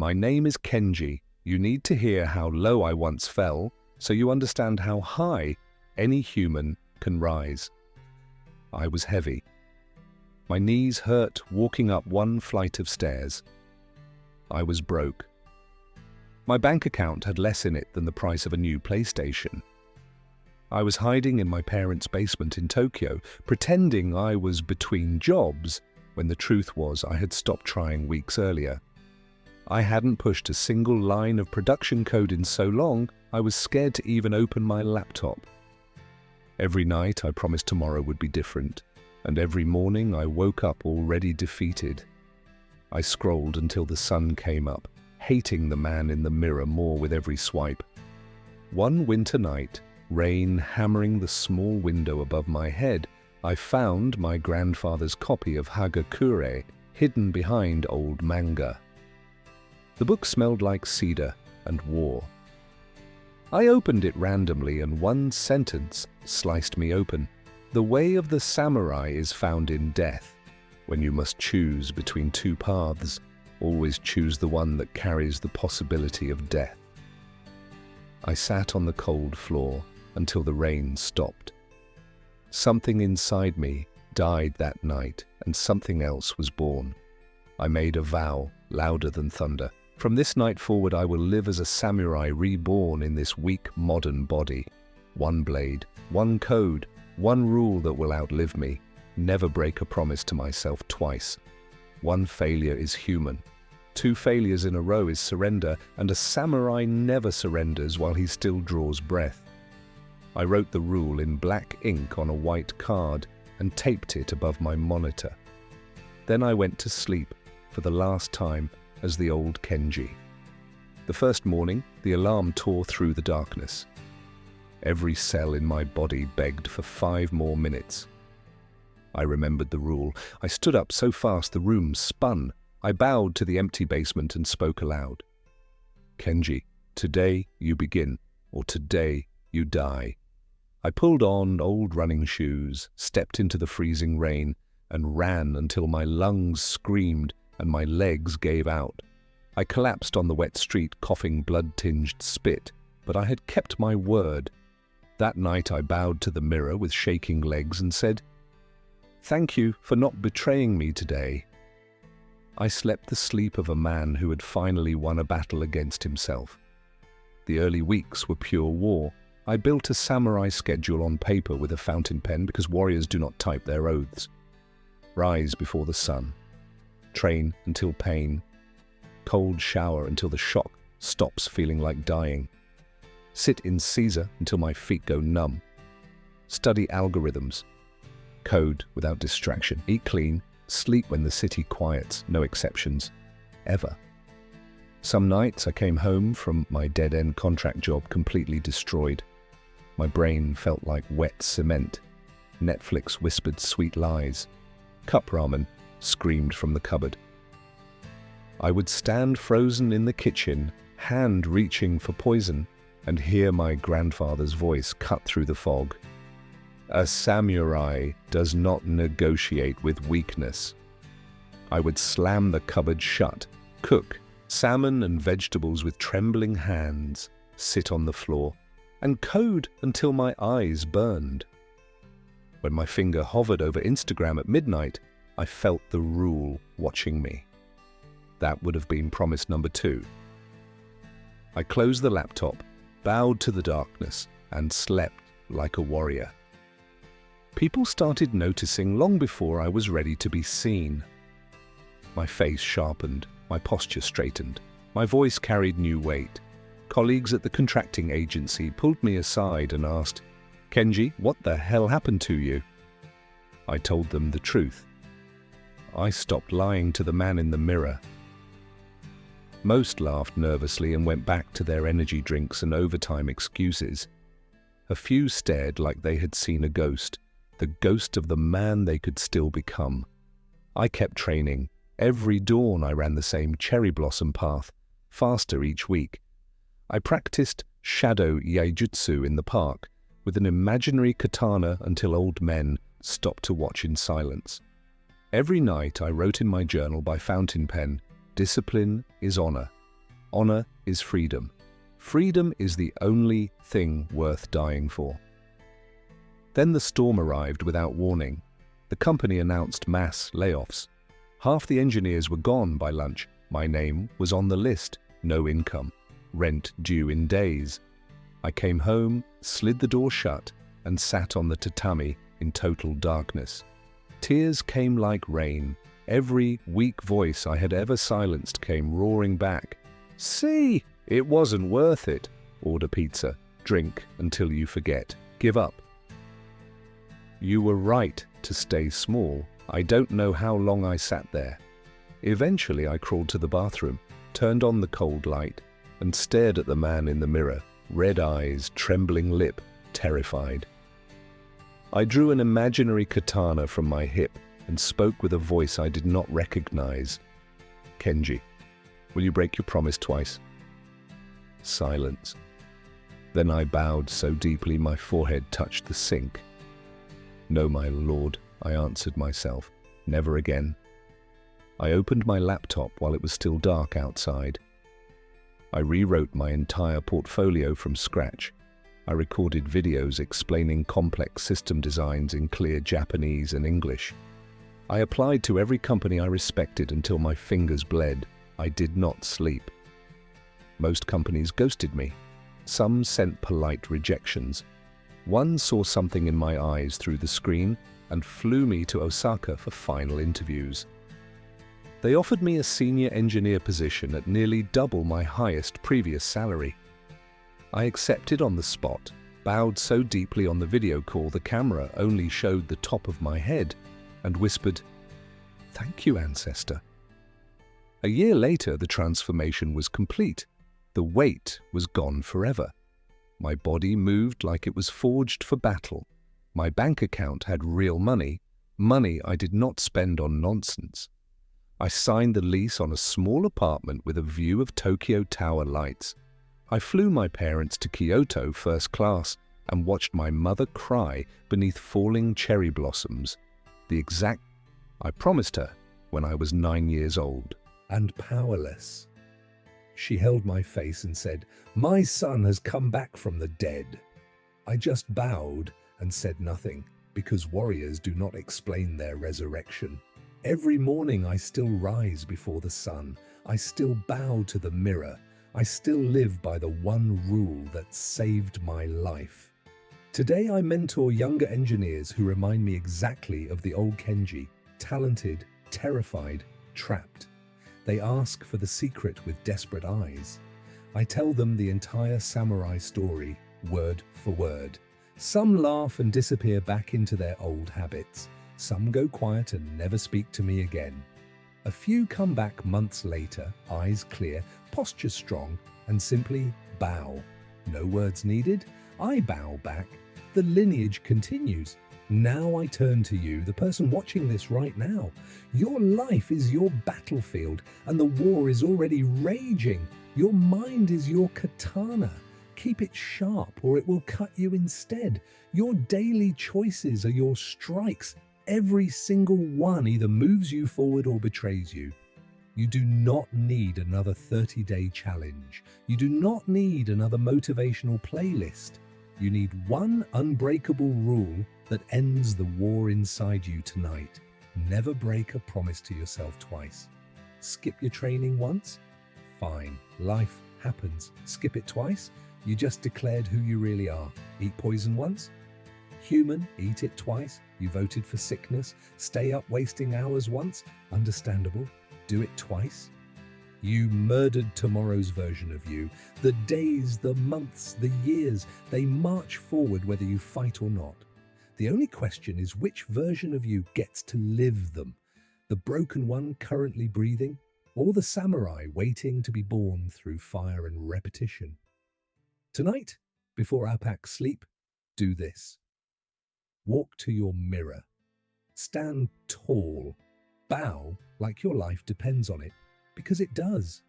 My name is Kenji. You need to hear how low I once fell, so you understand how high any human can rise. I was heavy. My knees hurt walking up one flight of stairs. I was broke. My bank account had less in it than the price of a new PlayStation. I was hiding in my parents' basement in Tokyo, pretending I was between jobs, when the truth was I had stopped trying weeks earlier. I hadn't pushed a single line of production code in so long, I was scared to even open my laptop. Every night I promised tomorrow would be different, and every morning I woke up already defeated. I scrolled until the sun came up, hating the man in the mirror more with every swipe. One winter night, rain hammering the small window above my head, I found my grandfather's copy of Hagakure hidden behind old manga. The book smelled like cedar and war. I opened it randomly and one sentence sliced me open. The way of the samurai is found in death. When you must choose between two paths, always choose the one that carries the possibility of death. I sat on the cold floor until the rain stopped. Something inside me died that night, and something else was born. I made a vow, louder than thunder. From this night forward I will live as a samurai reborn in this weak modern body. One blade, one code, one rule that will outlive me. Never break a promise to myself twice. One failure is human. 2 failures in a row is surrender, and a samurai never surrenders while he still draws breath. I wrote the rule in black ink on a white card and taped it above my monitor. Then I went to sleep for the last time as the old Kenji. The first morning, the alarm tore through the darkness. Every cell in my body begged for 5 more minutes. I remembered the rule. I stood up so fast the room spun. I bowed to the empty basement and spoke aloud. Kenji, today you begin, or today you die. I pulled on old running shoes, stepped into the freezing rain, and ran until my lungs screamed and my legs gave out. I collapsed on the wet street, coughing blood-tinged spit, but I had kept my word. That night I bowed to the mirror with shaking legs and said, "Thank you for not betraying me today." I slept the sleep of a man who had finally won a battle against himself. The early weeks were pure war. I built a samurai schedule on paper with a fountain pen because warriors do not type their oaths. Rise before the sun. Train until pain. Cold shower until the shock stops feeling like dying. Sit in Caesar until my feet go numb. Study algorithms. Code without distraction. Eat clean. Sleep when the city quiets. No exceptions. Ever. Some nights I came home from my dead-end contract job completely destroyed. My brain felt like wet cement. Netflix whispered sweet lies. Cup ramen screamed from the cupboard. I would stand frozen in the kitchen, hand reaching for poison, and hear my grandfather's voice cut through the fog. A samurai does not negotiate with weakness. I would slam the cupboard shut, cook salmon and vegetables with trembling hands, sit on the floor, and code until my eyes burned. When my finger hovered over Instagram at midnight, I felt the rule watching me. That would have been promise number 2. I closed the laptop, bowed to the darkness, and slept like a warrior. People started noticing long before I was ready to be seen. My face sharpened, my posture straightened, my voice carried new weight. Colleagues at the contracting agency pulled me aside and asked, "Kenji, what the hell happened to you?" I told them the truth. I stopped lying to the man in the mirror. Most laughed nervously and went back to their energy drinks and overtime excuses. A few stared like they had seen a ghost, the ghost of the man they could still become. I kept training. Every dawn I ran the same cherry blossom path, faster each week. I practiced shadow iaijutsu in the park with an imaginary katana until old men stopped to watch in silence. Every night I wrote in my journal by fountain pen, "Discipline is honor." Honor is freedom. Freedom is the only thing worth dying for. Then the storm arrived without warning. The company announced mass layoffs. Half the engineers were gone by lunch. My name was on the list. No income. Rent due in days. I came home, slid the door shut, and sat on the tatami in total darkness. Tears came like rain. Every weak voice I had ever silenced came roaring back. See, it wasn't worth it. Order pizza. Drink until you forget. Give up. You were right to stay small. I don't know how long I sat there. Eventually I crawled to the bathroom, turned on the cold light, and stared at the man in the mirror, red eyes, trembling lip, terrified. I drew an imaginary katana from my hip and spoke with a voice I did not recognize. Kenji, will you break your promise twice? Silence. Then I bowed so deeply my forehead touched the sink. No, my lord, I answered myself. Never again. I opened my laptop while it was still dark outside. I rewrote my entire portfolio from scratch. I recorded videos explaining complex system designs in clear Japanese and English. I applied to every company I respected until my fingers bled. I did not sleep. Most companies ghosted me. Some sent polite rejections. One saw something in my eyes through the screen and flew me to Osaka for final interviews. They offered me a senior engineer position at nearly double my highest previous salary. I accepted on the spot, bowed so deeply on the video call the camera only showed the top of my head, and whispered, "Thank you, ancestor." A year later, the transformation was complete. The weight was gone forever. My body moved like it was forged for battle. My bank account had real money, money I did not spend on nonsense. I signed the lease on a small apartment with a view of Tokyo Tower lights. I flew my parents to Kyoto first class and watched my mother cry beneath falling cherry blossoms. The exact I promised her when I was 9 years old. And powerless. She held my face and said, "My son has come back from the dead." I just bowed and said nothing, because warriors do not explain their resurrection. Every morning I still rise before the sun. I still bow to the mirror. I still live by the one rule that saved my life. Today I mentor younger engineers who remind me exactly of the old Kenji, talented, terrified, trapped. They ask for the secret with desperate eyes. I tell them the entire samurai story, word for word. Some laugh and disappear back into their old habits. Some go quiet and never speak to me again. A few come back months later, eyes clear, posture strong, and simply bow. No words needed. I bow back. The lineage continues. Now I turn to you, the person watching this right now. Your life is your battlefield, and the war is already raging. Your mind is your katana. Keep it sharp, or it will cut you instead. Your daily choices are your strikes. Every single one either moves you forward or betrays you. You do not need another 30-day challenge. You do not need another motivational playlist. You need one unbreakable rule that ends the war inside you tonight. Never break a promise to yourself twice. Skip your training once? Fine. Life happens. Skip it twice? You just declared who you really are. Eat poison once? Human, eat it twice. You voted for sickness. Stay up wasting hours once? Understandable. Do it twice. You murdered tomorrow's version of you. The days, the months, the years, they march forward whether you fight or not. The only question is which version of you gets to live them? The broken one currently breathing, or the samurai waiting to be born through fire and repetition? Tonight, before our pack sleep, do this. Walk to your mirror. Stand tall. Bow like your life depends on it, because it does.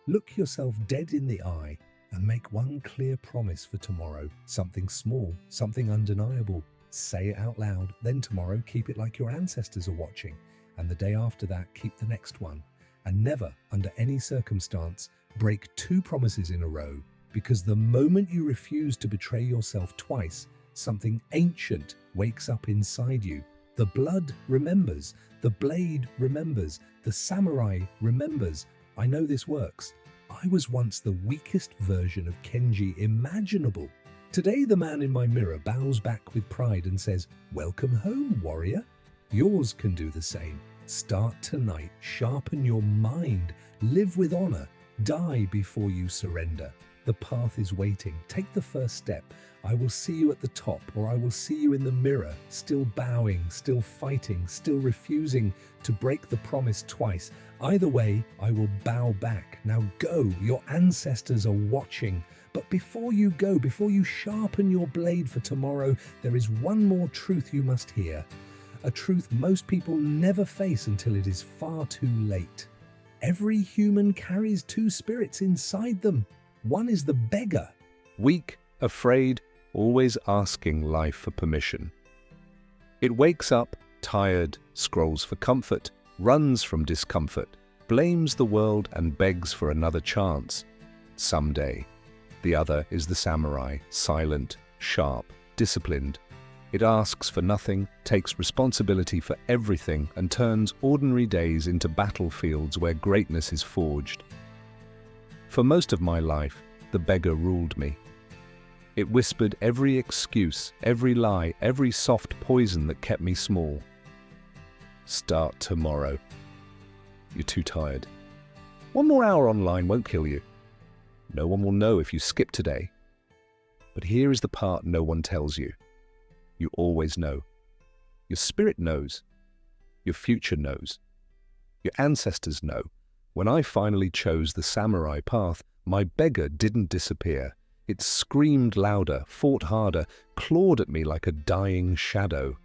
Look yourself dead in the eye and make one clear promise for tomorrow. Something small, something undeniable. Say it out loud. Then tomorrow, keep it like your ancestors are watching. And the day after that, keep the next one. And never, under any circumstance, Break 2 promises in a row, because the moment you refuse to betray yourself twice, something ancient wakes up inside you. The blood remembers, the blade remembers, the samurai remembers. I know this works. I was once the weakest version of Kenji imaginable. Today, the man in my mirror bows back with pride and says, "Welcome home, warrior." Yours can do the same. Start tonight, sharpen your mind, live with honor, die before you surrender. The path is waiting. Take the first step. I will see you at the top, or I will see you in the mirror, still bowing, still fighting, still refusing to break the promise twice. Either way, I will bow back. Now go. Your ancestors are watching. But before you go, before you sharpen your blade for tomorrow, there is one more truth you must hear. A truth most people never face until it is far too late. Every human carries 2 spirits inside them. One is the beggar. Weak, afraid, always asking life for permission. It wakes up, tired, scrolls for comfort, runs from discomfort, blames the world and begs for another chance. Someday. The other is the samurai, silent, sharp, disciplined. It asks for nothing, takes responsibility for everything, and turns ordinary days into battlefields where greatness is forged. For most of my life, the beggar ruled me. It whispered every excuse, every lie, every soft poison that kept me small. Start tomorrow. You're too tired. 1 more hour online won't kill you. No one will know if you skip today. But here is the part no one tells you. You always know. Your spirit knows. Your future knows. Your ancestors know. When I finally chose the samurai path, my beggar didn't disappear. It screamed louder, fought harder, clawed at me like a dying shadow.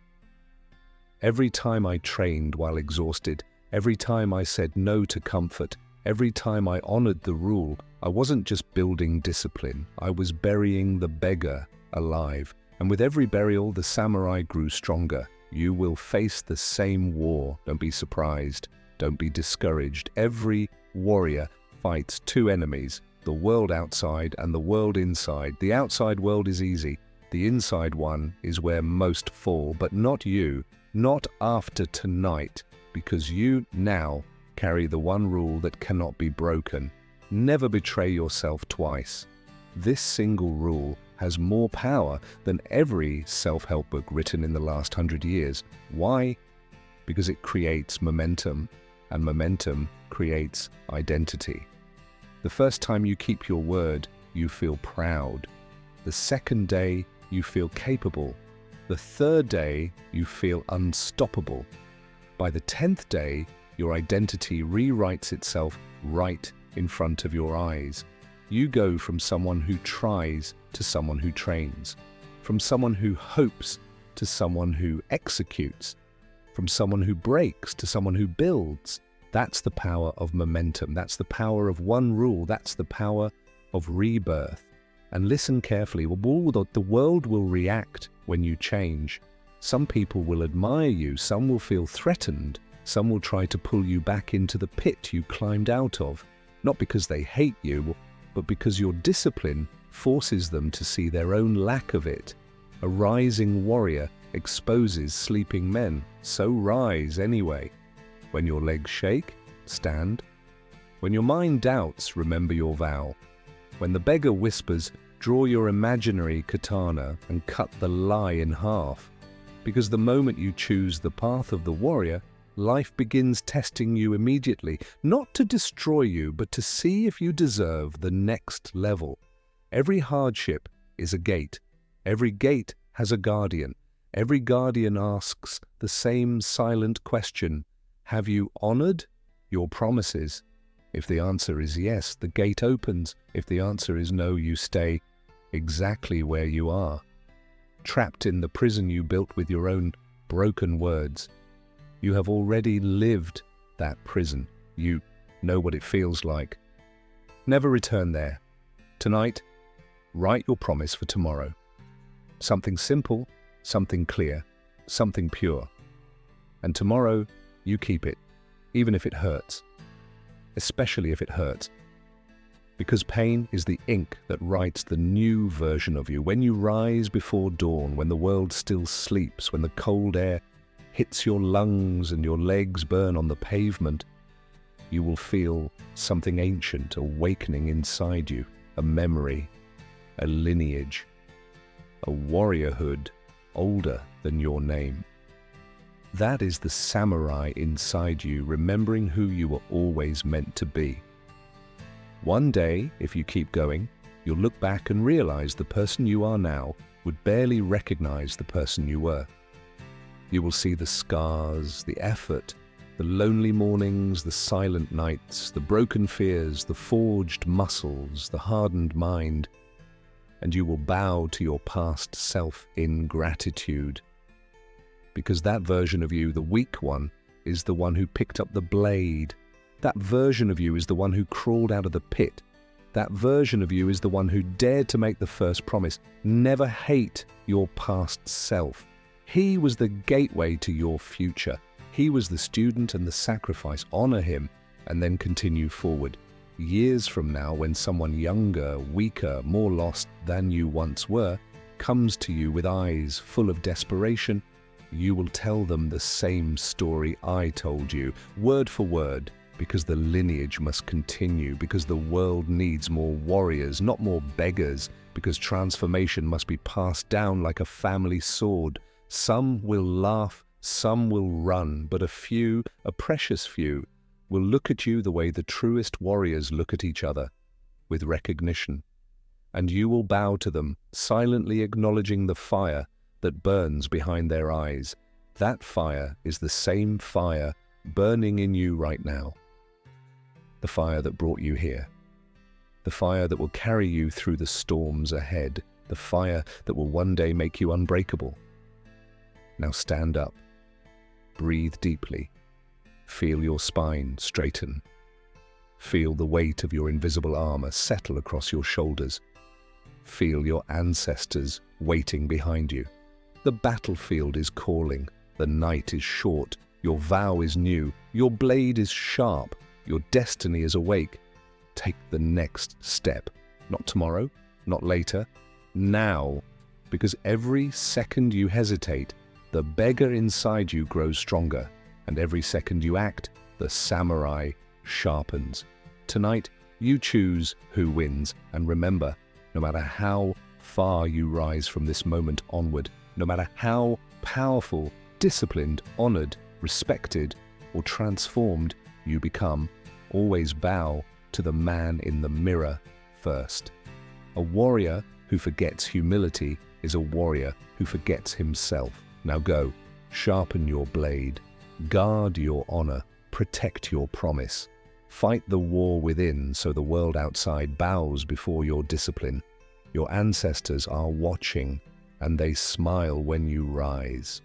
Every time I trained while exhausted, every time I said no to comfort, every time I honored the rule, I wasn't just building discipline, I was burying the beggar alive. And with every burial, the samurai grew stronger. You will face the same war. Don't be surprised. Don't be discouraged. Every warrior fights 2 enemies, the world outside and the world inside. The outside world is easy. The inside one is where most fall, but not you, not after tonight, because you now carry the one rule that cannot be broken. Never betray yourself twice. This single rule has more power than every self-help book written in the last 100 years. Why? Because it creates momentum, and momentum creates identity. The first time you keep your word, you feel proud. The second day, you feel capable. The third day, you feel unstoppable. By the 10th day, your identity rewrites itself right in front of your eyes. You go from someone who tries to someone who trains, from someone who hopes to someone who executes, from someone who breaks to someone who builds. That's the power of momentum. That's the power of one rule. That's the power of rebirth. And listen carefully. The world will react when you change. Some people will admire you. Some will feel threatened. Some will try to pull you back into the pit you climbed out of, not because they hate you, but because your discipline forces them to see their own lack of it. A rising warrior exposes sleeping men, so rise anyway. When your legs shake, stand. When your mind doubts, remember your vow. When the beggar whispers, draw your imaginary katana and cut the lie in half. Because the moment you choose the path of the warrior, life begins testing you immediately, not to destroy you, but to see if you deserve the next level. Every hardship is a gate. Every gate has a guardian. Every guardian asks the same silent question: have you honored your promises? If the answer is yes, the gate opens. If the answer is no, you stay exactly where you are, trapped in the prison you built with your own broken words. You have already lived that prison. You know what it feels like. Never return there. Tonight, write your promise for tomorrow. Something simple, something clear, something pure. And tomorrow, you keep it, even if it hurts. Especially if it hurts. Because pain is the ink that writes the new version of you. When you rise before dawn, when the world still sleeps, when the cold air hits your lungs and your legs burn on the pavement, you will feel something ancient awakening inside you, a memory, a lineage, a warriorhood older than your name. That is the samurai inside you, remembering who you were always meant to be. One day, if you keep going, you'll look back and realize the person you are now would barely recognize the person you were. You will see the scars, the effort, the lonely mornings, the silent nights, the broken fears, the forged muscles, the hardened mind, and you will bow to your past self in gratitude. Because that version of you, the weak one, is the one who picked up the blade. That version of you is the one who crawled out of the pit. That version of you is the one who dared to make the first promise. Never hate your past self. He was the gateway to your future. He was the student and the sacrifice. Honor him and then continue forward. Years from now, when someone younger, weaker, more lost than you once were, comes to you with eyes full of desperation, you will tell them the same story I told you, word for word, because the lineage must continue, because the world needs more warriors, not more beggars, because transformation must be passed down like a family sword. Some will laugh, some will run, but a few, a precious few, will look at you the way the truest warriors look at each other, with recognition. And you will bow to them, silently acknowledging the fire that burns behind their eyes. That fire is the same fire burning in you right now. The fire that brought you here. The fire that will carry you through the storms ahead. The fire that will one day make you unbreakable. Now stand up. Breathe deeply. Feel your spine straighten. Feel the weight of your invisible armor settle across your shoulders. Feel your ancestors waiting behind you. The battlefield is calling. The night is short. Your vow is new. Your blade is sharp. Your destiny is awake. Take the next step. Not tomorrow, not later, now. Because every second you hesitate, the beggar inside you grows stronger. And every second you act, the samurai sharpens. Tonight, you choose who wins. And remember, no matter how far you rise from this moment onward, no matter how powerful, disciplined, honored, respected, or transformed you become, always bow to the man in the mirror first. A warrior who forgets humility is a warrior who forgets himself. Now go, sharpen your blade, guard your honor, protect your promise. Fight the war within so the world outside bows before your discipline. Your ancestors are watching, and they smile when you rise.